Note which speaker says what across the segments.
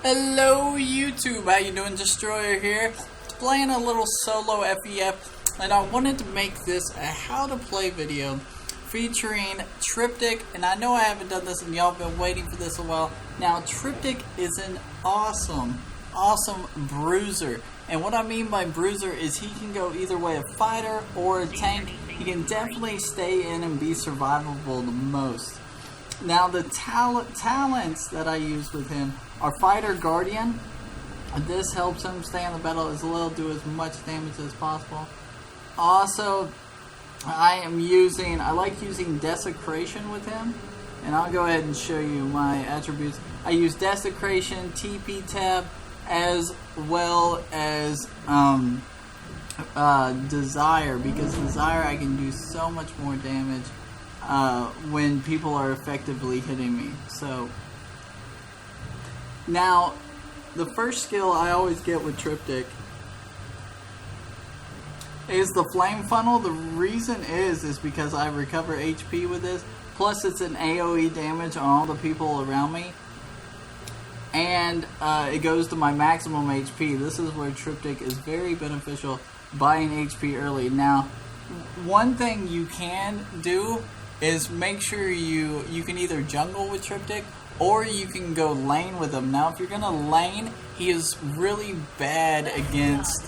Speaker 1: Hello YouTube, how you doing? Destroyer here, playing a little solo FEF, and I wanted to make this a how to play video featuring Tryptic, and I know I haven't done this and y'all been waiting for this a while. Now Tryptic is an awesome bruiser, and what I mean by bruiser is he can go either way, a fighter or a tank. He can definitely stay in and be survivable the most. Now the talents that I use with him are Fighter Guardian. This helps him stay on the battle as well, do as much damage as possible. Also, I like using Desecration with him, and I'll go ahead and show you my attributes. I use Desecration, TP Tab, as well as Desire, because Desire I can do so much more damage when people are effectively hitting me. So now the first skill I always get with Tryptic is the Flame Funnel. The reason is because I recover HP with this, plus it's an AoE damage on all the people around me, and it goes to my maximum HP. This is where Tryptic is very beneficial, buying HP early. Now one thing you can do is make sure you can either jungle with Tryptic or you can go lane with him. Now if you're gonna lane, he is really bad against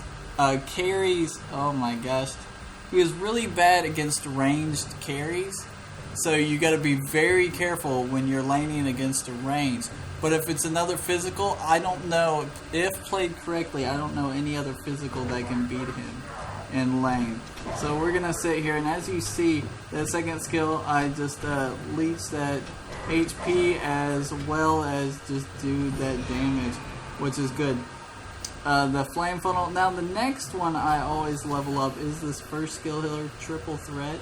Speaker 1: carries. Oh my gosh, he is really bad against ranged carries, so you got to be very careful when you're laning against a range. But if it's another physical, I don't know, if played correctly, I don't know any other physical that can beat him in lane. So we're gonna sit here, and as you see, that second skill, I just leech that HP as well as just do that damage, which is good. The Flame Funnel. Now the next one I always level up is this first skill healer, Triple Threat.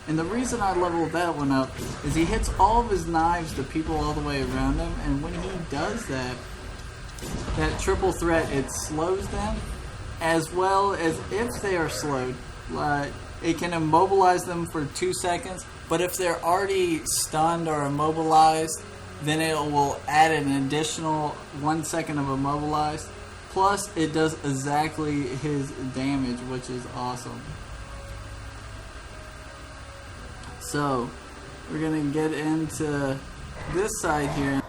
Speaker 1: And the reason I level that one up is he hits all of his knives to people all the way around him, and when he does that Triple Threat, it slows them, as well as if they are slowed, it can immobilize them for 2 seconds, but if they're already stunned or immobilized, then it will add an additional 1 second of immobilized. Plus, it does exactly his damage, which is awesome. So, we're going to get into this side here.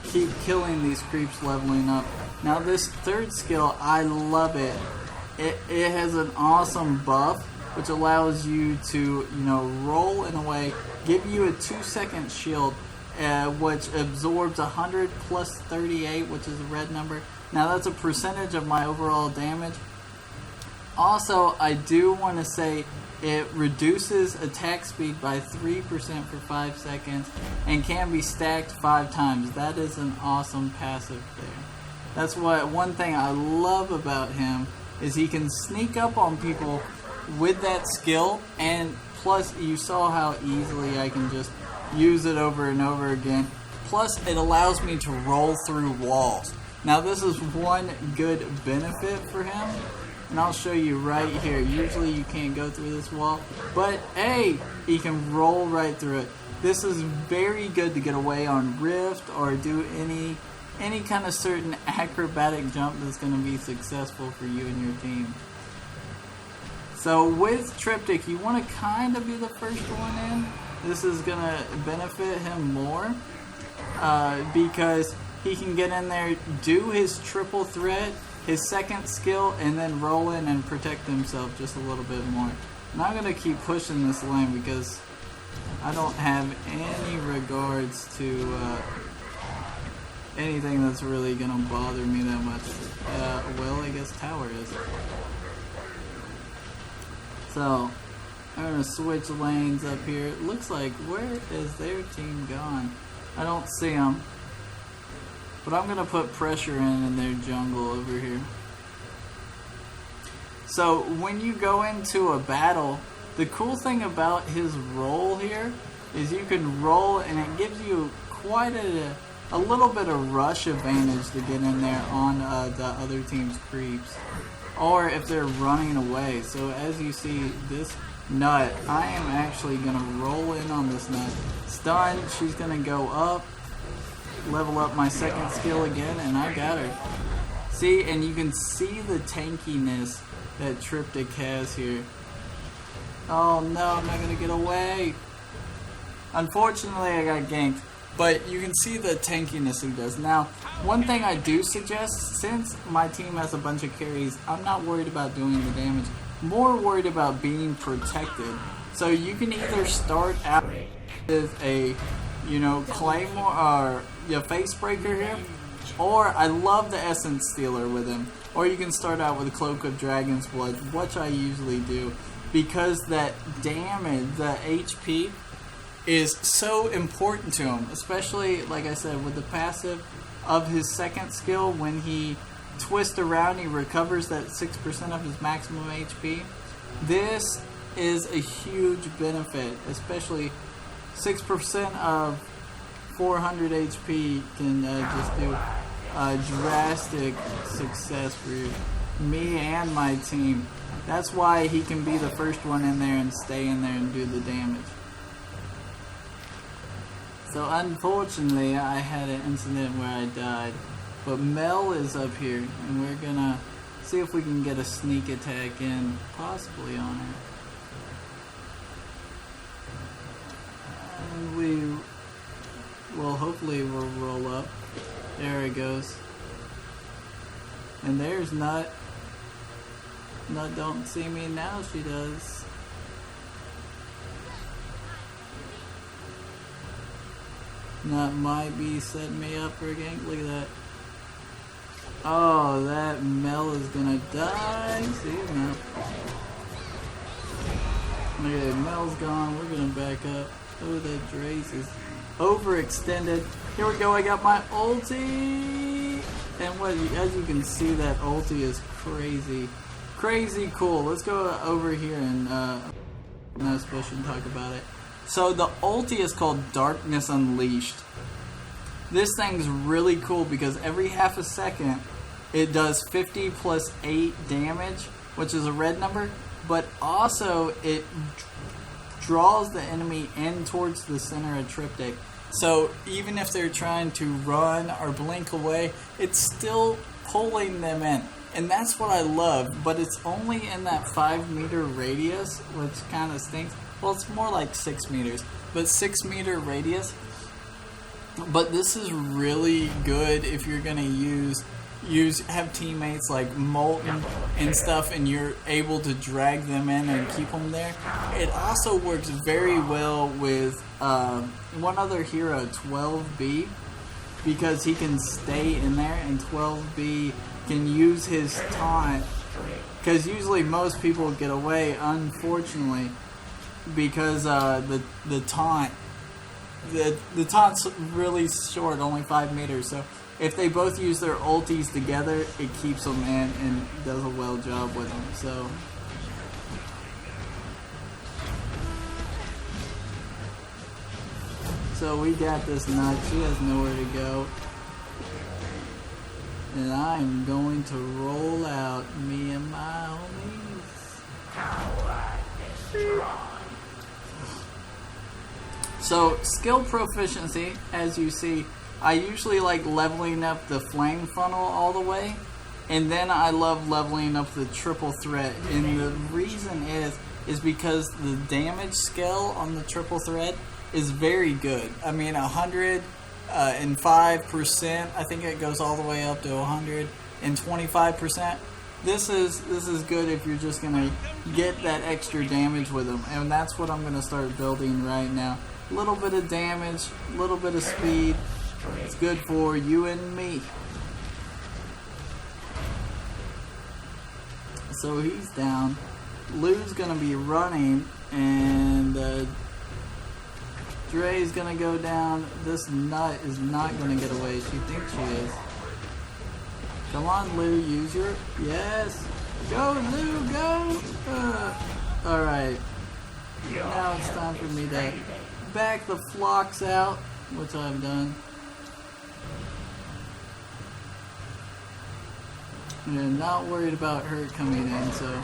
Speaker 1: Keep killing these creeps, leveling up. Now this third skill, I love it. It has an awesome buff, which allows you to, roll in a way, give you a 2-second shield, which absorbs 100 plus 38, which is a red number. Now that's a percentage of my overall damage. Also, I do want to say it reduces attack speed by 3% for 5 seconds and can be stacked 5 times. That is an awesome passive there. That's one thing I love about him is he can sneak up on people with that skill, and plus you saw how easily I can just use it over and over again. Plus it allows me to roll through walls. Now this is one good benefit for him, and I'll show you right here. Usually you can't go through this wall, but hey, he can roll right through it. This is very good to get away on Rift or do any kind of certain acrobatic jump that's going to be successful for you and your team. So with Tryptic, you want to kind of be the first one in. This is going to benefit him more because he can get in there, do his triple threat, his second skill, and then roll in and protect himself just a little bit more. And I'm going to keep pushing this lane because I don't have any regards to anything that's really going to bother me that much. Well, I guess tower is. So, I'm going to switch lanes up here. It looks like, where is their team gone? I don't see them. But I'm going to put pressure in their jungle over here. So, when you go into a battle, the cool thing about his roll here is you can roll and it gives you quite a little bit of rush advantage to get in there on the other team's creeps, or if they're running away. So as you see, this nut, I am actually going to roll in on this nut. Stun, she's going to go up, level up my second skill again, and I got her. See, and you can see the tankiness that Tryptic has here. Oh no, I'm not gonna get away. Unfortunately, I got ganked. But you can see the tankiness he does. Now, one thing I do suggest, since my team has a bunch of carries, I'm not worried about doing the damage. More worried about being protected. So you can either start out with a, Claymore or Face Breaker here, or I love the Essence Stealer with him. Or you can start out with a Cloak of Dragon's Blood, which I usually do, because that damage, the HP, is so important to him, especially, like I said, with the passive of his second skill. When he twists around, he recovers that 6% of his maximum HP. This is a huge benefit, especially 6% of 400 HP can just do a drastic success for me and my team. That's why he can be the first one in there and stay in there and do the damage. So unfortunately, I had an incident where I died, but Mel is up here, and we're gonna see if we can get a sneak attack in, possibly on her. And hopefully we'll roll up. There it goes. And there's Nut. Nut don't see me now, she does. That might be setting me up for a gank. Look at that. Oh, that Mel is gonna die. See Mel. Okay, Mel's gone. We're gonna back up. Oh, that Drace is overextended. Here we go. I got my ulti. And as you can see, that ulti is crazy. Crazy cool. Let's go over here and no special and talk about it. So the ulti is called Darkness Unleashed. This thing's really cool because every half a second it does 50 plus 8 damage, which is a red number, but also it draws the enemy in towards the center of Tryptic. So even if they're trying to run or blink away, it's still pulling them in. And that's what I love, but it's only in that 5-meter radius, which kind of stinks. Well, it's more like 6 meters, but 6-meter radius. But this is really good if you're gonna have teammates like Molten and stuff, and you're able to drag them in and keep them there. It also works very well with one other hero, 12B, because he can stay in there, and 12B can use his taunt, because usually most people get away, unfortunately, because the taunt's really short, only 5 meters. So if they both use their ultis together, it keeps them in and does a well job with them. So we got this Nut. She has nowhere to go, and I'm going to roll out me and my homies. So, skill proficiency, as you see, I usually like leveling up the flame funnel all the way, and then I love leveling up the triple threat. And the reason is because the damage scale on the triple threat is very good. I mean, 105%, I think it goes all the way up to 125%. This is good if you're just gonna get that extra damage with them, and that's what I'm gonna start building right now. A little bit of damage, a little bit of speed. It's good for you and me. So he's down. Lou's gonna be running, and Dre's gonna go down. This Nut is not gonna get away. She thinks she is. Come on, Lou, use your... Yes! Go, Lou, go! Alright. Now it's time for me to back the flocks out, which I've done. I'm not worried about her coming in, so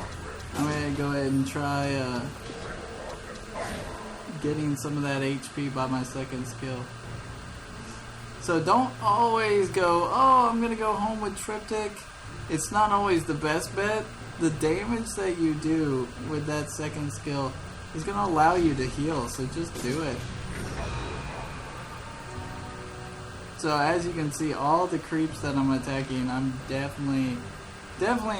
Speaker 1: I'm going to go ahead and try getting some of that HP by my second skill. So don't always go, oh, I'm going to go home with Tryptic. It's not always the best bet. The damage that you do with that second skill is going to allow you to heal, so just do it. So as you can see, all the creeps that I'm attacking, I'm definitely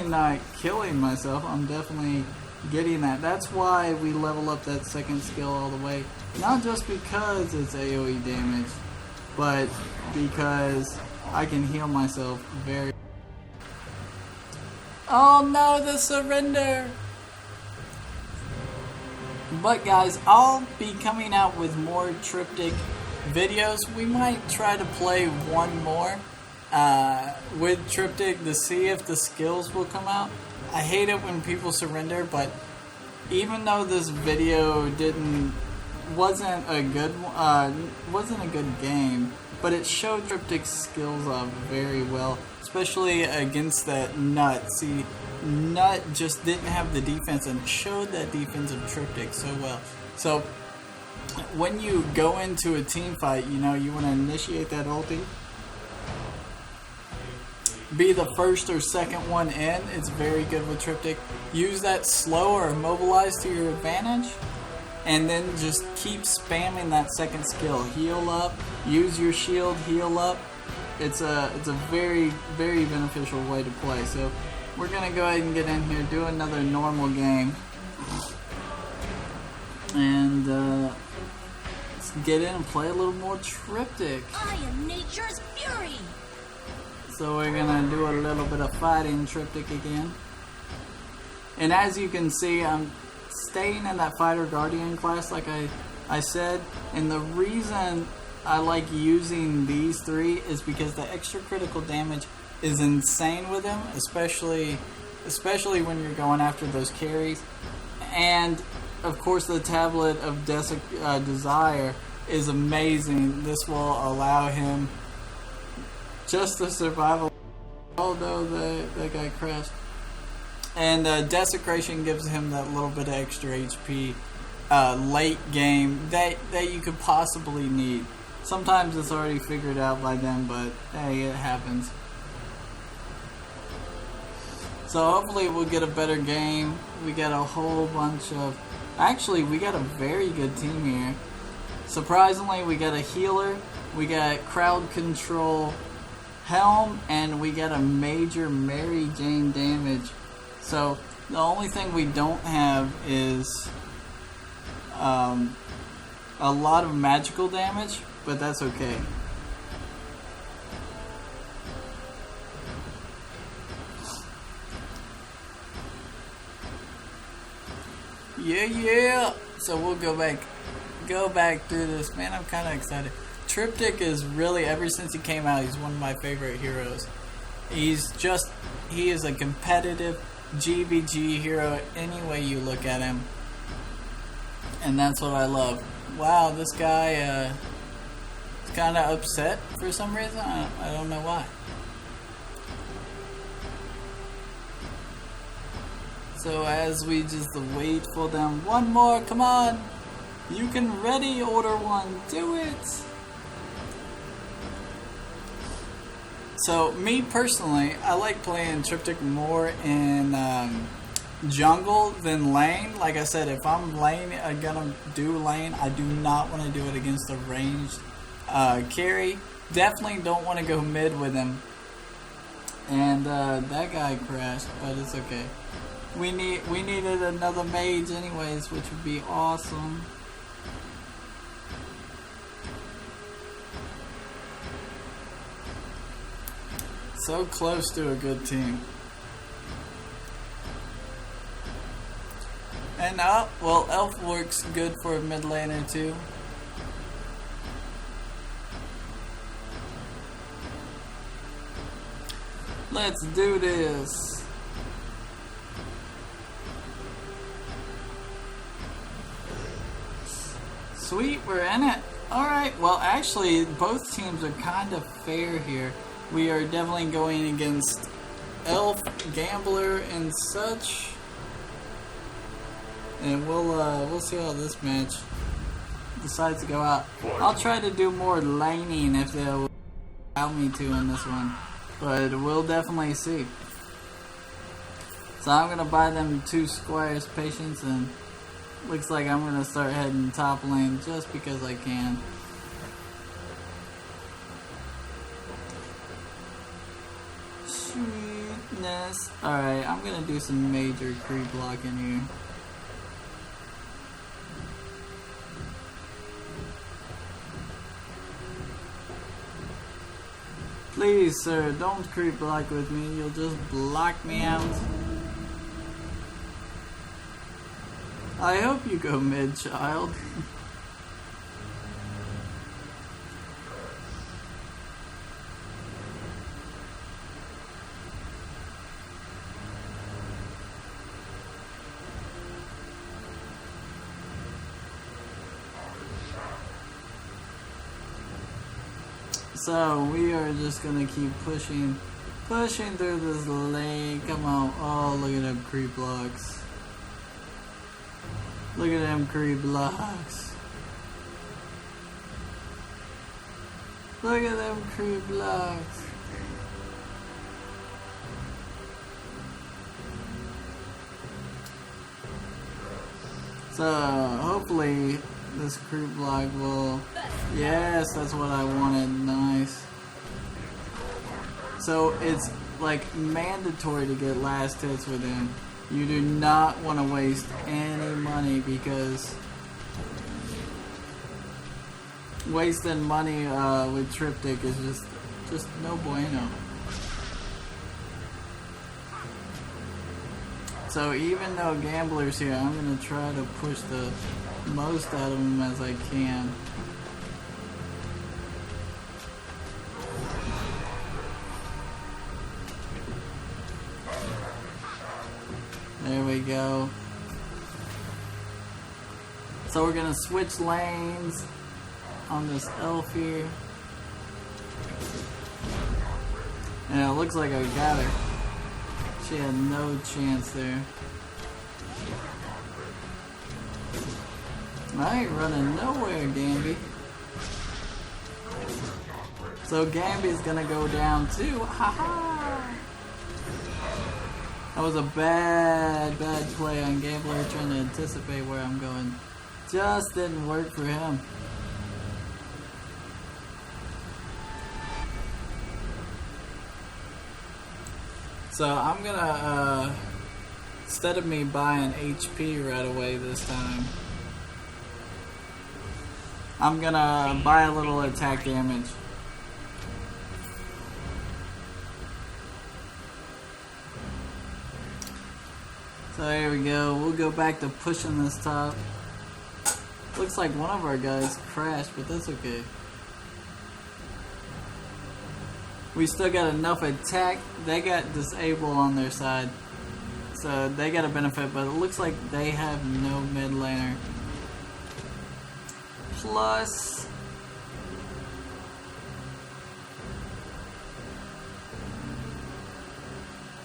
Speaker 1: not killing myself. I'm definitely getting that. That's why we level up that second skill all the way. Not just because it's AoE damage, but because I can heal myself very... Oh no, the surrender! But guys, I'll be coming out with more Tryptic videos. We might try to play one more with Tryptic to see if the skills will come out. I hate it when people surrender, but even though this video wasn't a good game, but it showed Tryptic's skills off very well, especially against that Nut. See, Nut just didn't have the defense and showed that defense of Tryptic so well. So when you go into a team fight, you know, you want to initiate that ulti, be the first or second one in. It's very good with Tryptic. Use that slow or immobilize to your advantage, and then just keep spamming that second skill. Heal up, use your shield, heal up. It's a very, very beneficial way to play. So we're gonna go ahead and get in here, do another normal game, and let's get in and play a little more Tryptic.
Speaker 2: I am nature's fury.
Speaker 1: So we're gonna do a little bit of fighting Tryptic again. And as you can see, I'm staying in that Fighter Guardian class like I said. And the reason I like using these three is because the extra critical damage is insane with them, especially when you're going after those carries. And of course the Tablet of Desire is amazing. This will allow him just the survival, although that guy crashed. And Desecration gives him that little bit of extra HP late game that you could possibly need. Sometimes it's already figured out by them, but hey, it happens. So hopefully we'll get a better game. We got a whole bunch of... Actually, we got a very good team here. Surprisingly, we got a healer, we got crowd control, Helm, and we got a major Mary Jane damage. So the only thing we don't have is a lot of magical damage, but that's okay. Yeah. So we'll go back through this. Man, I'm kind of excited. Tryptic is really, ever since he came out, he's one of my favorite heroes. He is a competitive GVG hero any way you look at him. And that's what I love. Wow, this guy is kind of upset for some reason. I don't know why. So as we just wait for them, one more, come on! You can ready order one, do it! So me personally, I like playing Tryptic more in jungle than lane. Like I said, if I'm gonna do lane, I do not want to do it against a ranged carry. Definitely don't want to go mid with him. And that guy crashed, but it's okay. We needed another mage anyways, which would be awesome. So close to a good team. And well, Elf works good for a mid laner too. Let's do this. Sweet, we're in it. Alright, well actually both teams are kind of fair here. We are definitely going against Elf, Gambler, and such. And we'll see how this match decides to go out. I'll try to do more laning if they'll me to in this one, but we'll definitely see. So I'm gonna buy them 2 squires patience, and looks like I'm gonna start heading top lane just because I can. Sweetness. Alright, I'm gonna do some major creep blocking here. Please, sir, don't creep block with me. You'll just block me out. I hope you go mid, child. So we are just gonna keep pushing through this lane. Come on! Oh, look at them creep blocks. Look at them creep blocks. Look at them creep blocks. So hopefully this creep block will. Yes, that's what I wanted. Nice. So it's like mandatory to get last hits with him. You do not want to waste any money, because wasting money with Tryptic is just no bueno. So even though Gambler's here, I'm gonna try to push the most out of him as I can. There we go. So we're gonna switch lanes on this elf here. And it looks like I got her. She had no chance there. I ain't running nowhere, Gamby. So Gamby's gonna go down too. Haha! That was a bad play on Gambler, trying to anticipate where I'm going. Just didn't work for him. So I'm gonna, instead of me buying HP right away this time, I'm gonna buy a little attack damage. So there we go. We'll go back to pushing this top. Looks like one of our guys crashed, but that's okay. We still got enough attack. They got disabled on their side, so they got a benefit, but it looks like they have no mid laner. Plus,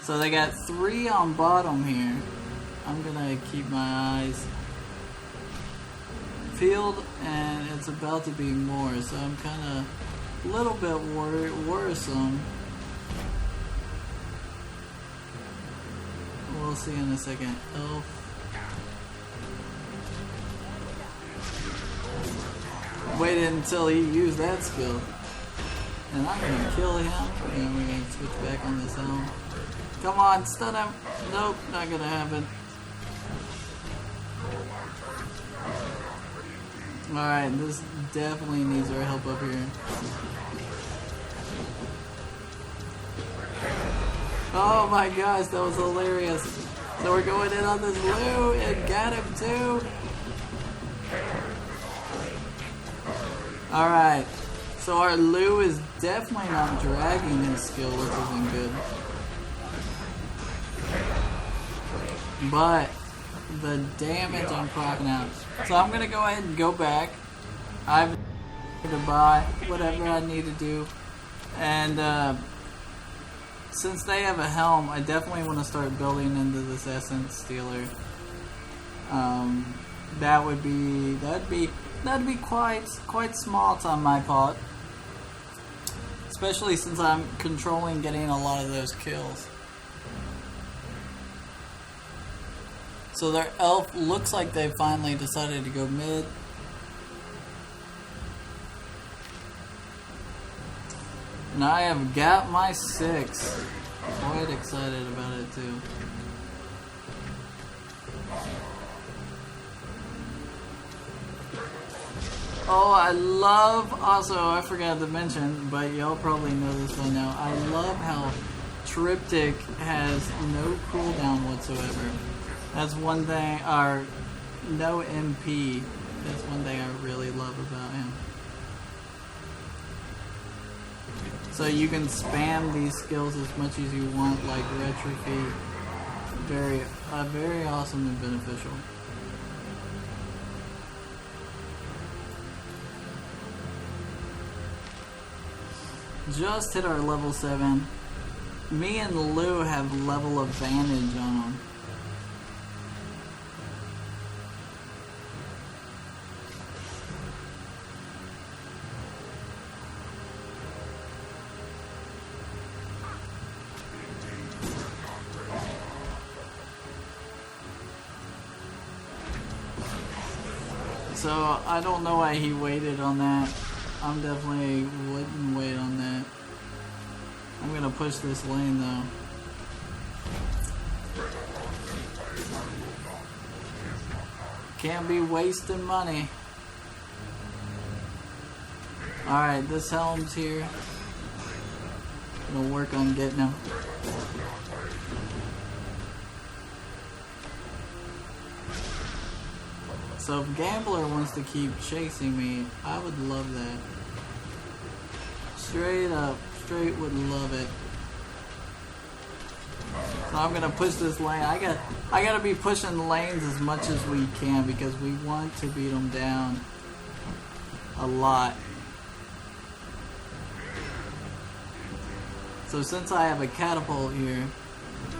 Speaker 1: so they got 3 on bottom here. I'm gonna keep my eyes peeled, and it's about to be more, so I'm kind of a little bit worrisome. We'll see in a second. Elf. Waited until he used that skill. And I'm gonna kill him. And we're gonna switch back on this helm. Come on, stun him. Nope, not gonna happen. Alright, this definitely needs our help up here. Oh my gosh, that was hilarious. So we're going in on this Lou and got him too. Alright, so our Lou is definitely not dragging his skill, which isn't good. But the damage I'm clocking out. So I'm gonna go ahead and go back. I'm to buy whatever I need to do. And since they have a helm, I definitely want to start building into this essence stealer. That'd be quite smart on my part. especially since I'm controlling getting a lot of those kills. So their elf looks like they finally decided to go mid. And I have got my 6. Quite excited about it too. Oh, I love, also I forgot to mention, but y'all probably know this by now, I love how Tryptic has no cooldown whatsoever. That's one thing, or no MP. That's one thing I really love about him. So you can spam these skills as much as you want, like Retropy. Very awesome and beneficial. Just hit our level 7. Me and Lou have level advantage on them. So I don't know why he waited on that. I'm definitely wouldn't wait on that. I'm gonna push this lane though. Can't be wasting money. Alright, this helm's here. Gonna work on getting him. So if Gambler wants to keep chasing me, I would love that. Straight up, straight would love it. So I'm gonna push this lane. I gotta be pushing the lanes as much as we can because we want to beat them down a lot. So since I have a catapult here,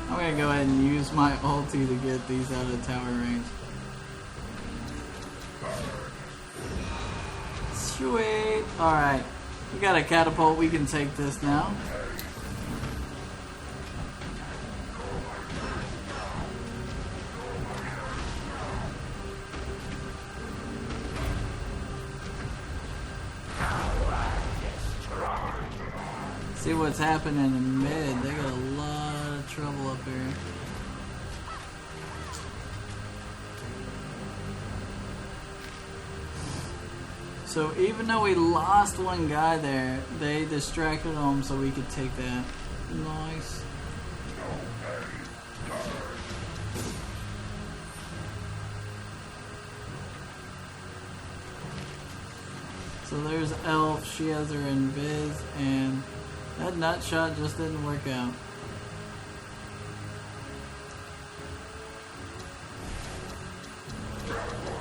Speaker 1: I'm gonna go ahead and use my ulti to get these out of tower range. Sweet. Alright. We got a catapult. We can take this now. See what's happening in mid. They got a lot of trouble up here. So even though we lost one guy there, they distracted him so we could take that. Nice. So there's Elf, she has her invis, and that nut shot just didn't work out.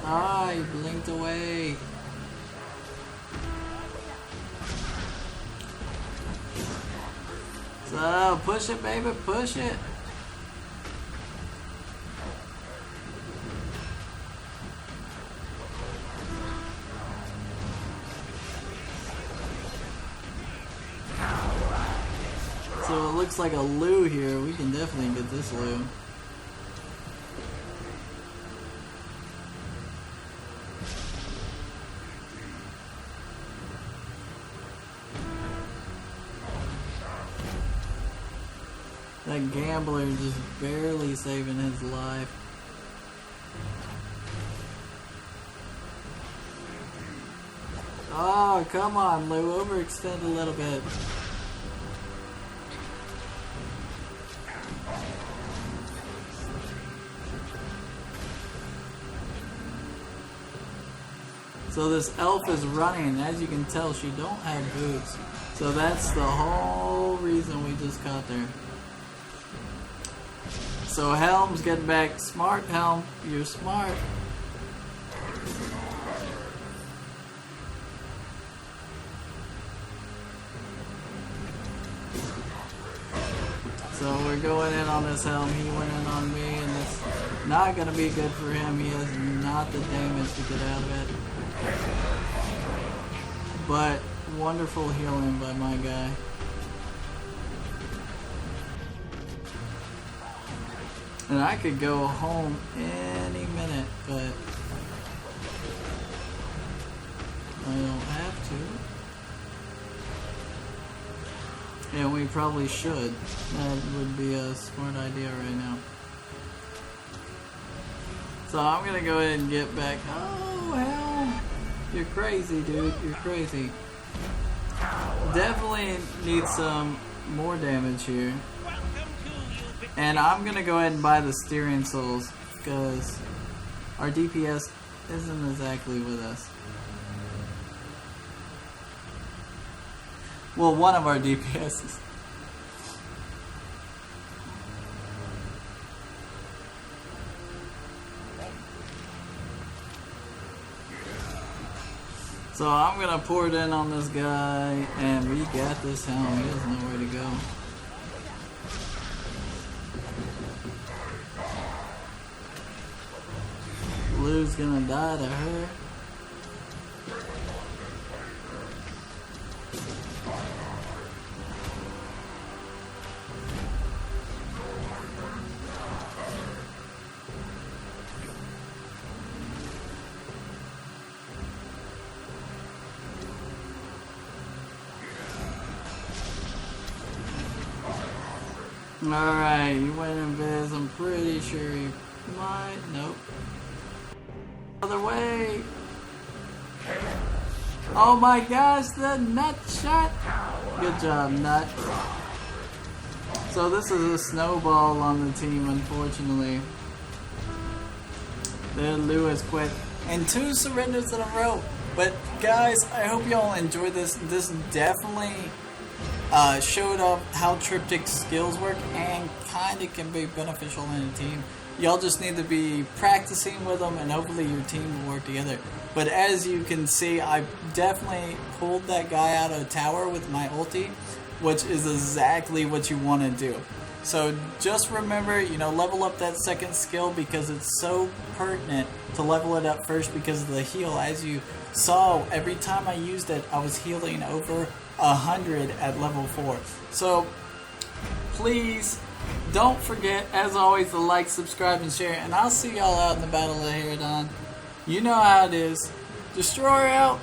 Speaker 1: Ah, he blinked away. So, push it, baby, push it. So it looks like a Lou here. We can definitely get this Lou. That Gambler just barely saving his life. Oh, come on, Lou. Overextend a little bit. So this elf is running. As you can tell, she don't have boots. So that's the whole reason we just caught there. So Helm's getting back. Smart, Helm. You're smart. So we're going in on this Helm. He went in on me, and it's not going to be good for him. He has not the damage to get out of it. But wonderful healing by my guy. And I could go home any minute, but I don't have to. And we probably should. That would be a smart idea right now. So I'm gonna go ahead and get back. Oh hell! You're crazy, dude. You're crazy. Definitely need some more damage here. And I'm gonna go ahead and buy the steering souls because our DPS isn't exactly with us. Well, one of our DPSs. So I'm gonna pour it in on this guy, and we got this hound. He doesn't know where to go. Blue's gonna die to her. Alright, you went in Viz. I'm pretty sure you might. Nope. Other way. Oh my gosh, the nut shot. Good job, nut. So this is a snowball on the team, unfortunately. There, Lewis quit. And 2 surrenders in a row. But guys, I hope y'all enjoyed this. This definitely showed up how Tryptic's skills work and kinda can be beneficial in a team. Y'all just need to be practicing with them and hopefully your team will work together. But as you can see, I definitely pulled that guy out of a tower with my ulti, which is exactly what you want to do. So just remember, you know, level up that second skill because it's so pertinent to level it up first because of the heal. As you saw, every time I used it, I was healing over 100 at level 4. So please don't forget, as always, to like, subscribe, and share. And I'll see y'all out in the Battle of Herodon. You know how it is. Destroyer out.